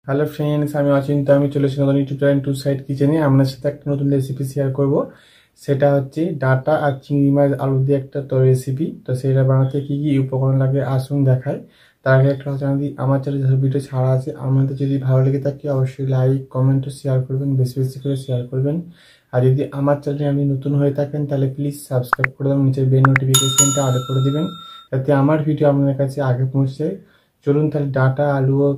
Hello friends, আমি অচিন্ত। আমি চলে এসেছি নতুন ইউটিউব চ্যানেল টু সাইড কিচেনে। আপনার সাথে একটা নতুন রেসিপি শেয়ার করব। সেটা হচ্ছে ডাটা আর চিংড়ি মাছ আলু দিয়ে একটা রেসিপি। তো সেটা বানাতে কী কী উপকরণ লাগে আসুন দেখায়। তার আগে একটা কথা জানাই, আমার চ্যানেলে যেসব ভিডিও ছাড়া আছে আমাদের যদি ভালো লেগে থাকে অবশ্যই লাইক কমেন্ট ও শেয়ার করবেন, বেশি বেশি করে শেয়ার করবেন। আর যদি আমার চ্যানেলে আপনি নতুন হয়ে থাকেন তাহলে প্লিজ সাবস্ক্রাইব করে দেবেন, নিচের বেল নোটিফিকেশনটা অন করে দিবেন যাতে আমার ভিডিও আপনাদের কাছে আগে পৌঁছে। চলুন তাহলে ডাটা আলু ও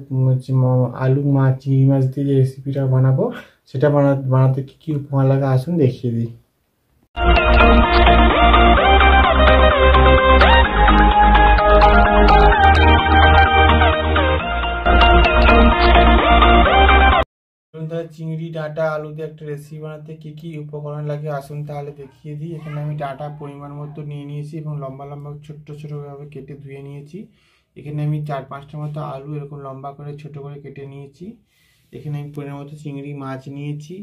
আলু মাছ চিংড়ি মাছ দিয়ে যে রেসিপিটা বানাবো সেটা বানাতে কি কি উপকরণ লাগে আসুন দেখিয়ে দিই। তাহলে চিংড়ি ডাটা আলু দিয়ে একটা রেসিপি বানাতে কি কি উপকরণ লাগে আসুন তাহলে দেখিয়ে দিই। এখানে আমি ডাটা পরিমাণ মতো নিয়ে নিয়েছি এবং লম্বা লম্বা ছোট্ট ছোটোভাবে কেটে ধুয়ে নিয়েছি। এখানে আমি 4-5টার মতো আলু এরকম লম্বা করে ছোট করে কেটে নিয়েছি। এখানে আমি পরিমাণ মতো চিংড়ি মাছ নিয়েছি।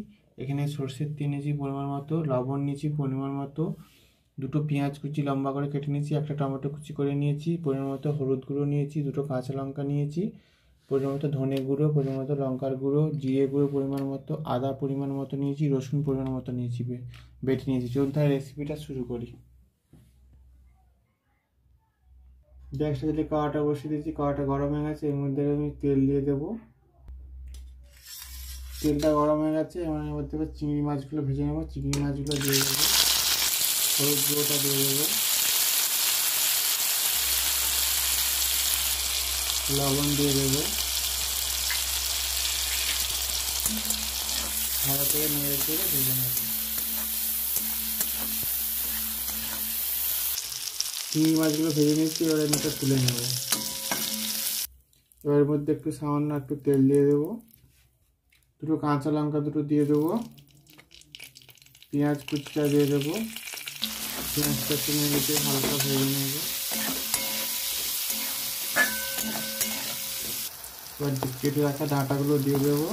এখানে সর্ষের তেল নিয়েছি পরিমাণ মতো, লবণ নিয়েছি পরিমাণ মতো, দুটো পেঁয়াজ কুচি লম্বা করে কেটে নিয়েছি, একটা টমেটো কুচি করে নিয়েছি, পরিমাণ মতো হলুদ গুঁড়ো নিয়েছি, দুটো কাঁচা লঙ্কা নিয়েছি, পরিমাণ মতো ধনে গুঁড়ো, পরিমাণ মতো লঙ্কার গুঁড়ো, জিরে গুঁড়ো পরিমাণ মতো, আদা পরিমাণ মতো নিয়েছি, রসুন পরিমাণ মতো নিয়েছি, বেটে নিয়েছি। চলুন তাহলে রেসিপিটা শুরু করি। গ্যাসটা দিলে কড়াটা বসিয়ে দিয়েছি, কড়াটা গরম হয়ে গেছে, এর মধ্যে আমি তেল দিয়ে দেবো। তেলটা গরম হয়ে গেছে, এবার এর থেকে চিংড়ি মাছগুলো ভেজে নেবো। চিংড়ি মাছগুলো দিয়ে দেবো, হলুদ গুঁড়োটা দিয়ে দেবো, লবণ দিয়ে দেবো, ভালো করে নেড়ে চেড়ে ভেজে নেবো। চিংড়ি মাছগুলো ভেজে নিচ্ছি, এবার আমি এটা তুলে নেবো। এবার এর মধ্যে একটু সামান্য একটু তেল দিয়ে দেবো, দুটো কাঁচা লঙ্কা দুটো দিয়ে দেবো, পেঁয়াজ কুচিটা দিয়ে দেবো, পেঁয়াজটা একটু নেড়ে হালকা ভেজে নেবো। এবার কেটে রাখা ডাঁটাগুলো দিয়ে দেবো,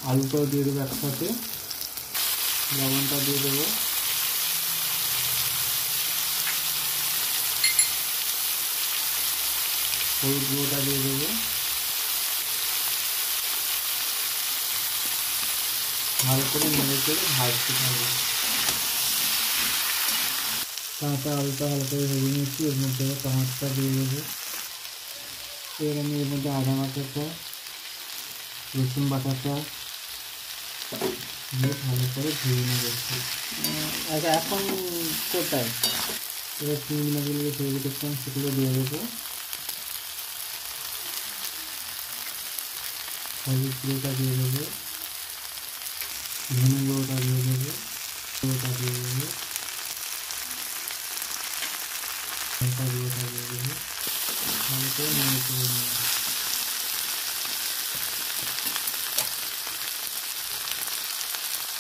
আলুটাও দিয়ে দেবো একসাথে, লবণটা দিয়ে দেবো, হলুদ গুঁড়োটা দিয়ে দেবো, ভালো করে নেড়ে চেড়ে ভাজতে থাকবো। কাঁচা আলুটা ভালো করে ভেজে নিচ্ছি, এর মধ্যে টমাটোটা দিয়ে দেবো। এবার আমি এর মধ্যে আদা বাটাটা, রসুন বাটাটা দিয়ে ভালো করে ভেজে নেবো। আচ্ছা, এখন কোথায় এবার চিংড়ি মাছগুলোকে ভেজে রেখেছিলাম সেগুলো দিয়ে দেবো, হলুদ গুঁড়োটা দিয়ে দেবো, ধনে গুঁড়োটা দিয়ে দেবো, গুঁড়োটা দিয়ে দেবো, লঙ্কা গুঁড়োটা দিয়ে দেবো, ভালো করে নেড়ে চেড়ে নেবো।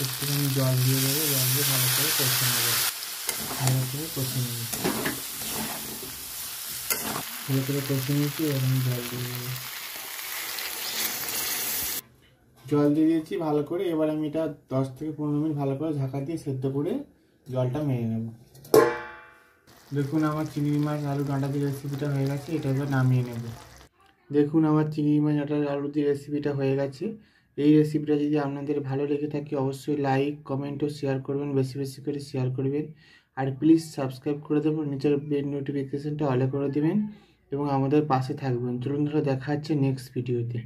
একটুখানি জল দিয়ে দেবো, জল দিয়ে ভালো করে কষে নেবো, ভালো করে কষে নেবো। ভালো করে কষে নিয়েছি, এবার আমি জল দিয়ে দেবো। জল দিয়ে দিয়েছি ভালো করে, এবার আমি এটা 10 থেকে 15 মিনিট ভালো করে ঢাকা দিয়ে সেদ্ধ করে জলটা মেরে নেব। দেখুন আমার চিংড়ি মাছ আলু ডাঁটা দিয়ে রেসিপিটা হয়ে গেছে, এটা এবার নামিয়ে নেব। দেখুন আমার চিংড়ি মাছ ডাঁটা আলু দিয়ে রেসিপিটা হয়ে গেছে। এই রেসিপিটা যদি আপনাদের ভালো লেগে থাকে অবশ্যই লাইক কমেন্ট ও শেয়ার করবেন, বেশি বেশি করে শেয়ার করবেন। আর প্লিজ সাবস্ক্রাইব করে দেবেন, নিচের বেল নোটিফিকেশনটা অল করে দেবেন এবং আমাদের পাশে থাকবেন। চলুন ধরে দেখা হচ্ছে নেক্সট ভিডিওতে।